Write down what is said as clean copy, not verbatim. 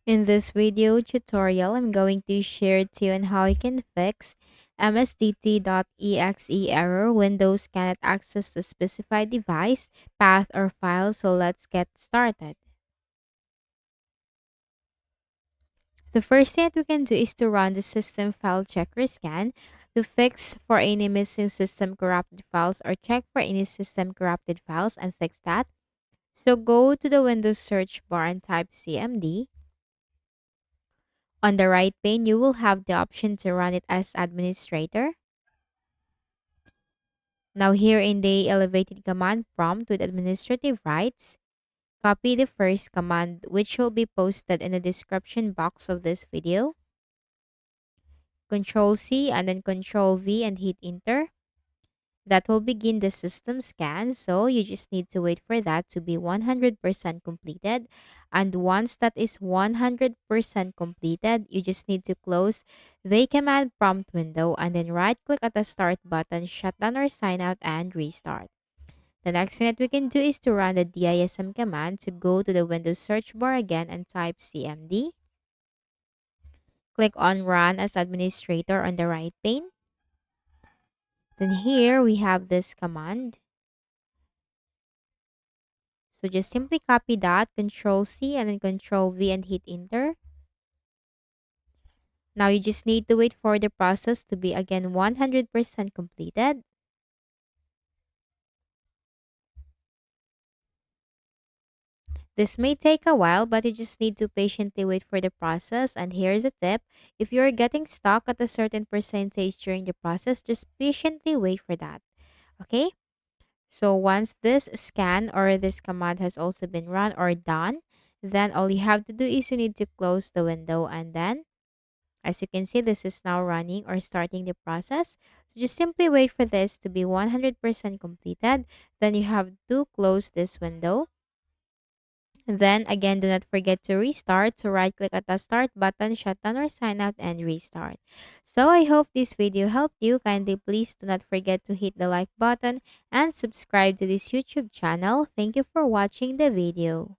In this video tutorial, I'm going to share to you on how you can fix MSDT.exe error when Windows cannot access the specified device, path, or file. So let's get started. The first thing that we can do is to run the system file checker scan to fix for any missing system corrupted files or check for any system corrupted files and fix that. So go to the Windows search bar and type CMD. On the right pane, you will have the option to run it as administrator. Now here in the elevated command prompt with administrative rights, copy the first command which will be posted in the description box of this video. Control C and then Control V and hit enter. That will begin the system scan, so you just need to wait for that to be 100% completed. And once that is 100% completed, you just need to close the command prompt window and then right click at the start button, shut down or sign out and restart. The next thing that we can do is to run the DISM command to go to the Windows search bar again and type CMD. Click on run as administrator on the right pane. Then here we have this command. So just simply copy that, Control C and then Control V and hit enter. Now you just need to wait for the process to be again 100% completed. This may take a while, but you just need to patiently wait for the process. And here's a tip. If you're getting stuck at a certain percentage during the process, just patiently wait for that. Okay? So once this scan or this command has also been run or done, then all you have to do is you need to close the window and then as you can see, this is now running or starting the process. So just simply wait for this to be 100% completed. Then you have to close this window. Then again, do not forget to restart. So right click at the start button, shut down or sign out and restart. So I hope this video helped you. Kindly please do not forget to hit the like button and subscribe to this YouTube channel. Thank you for watching the video.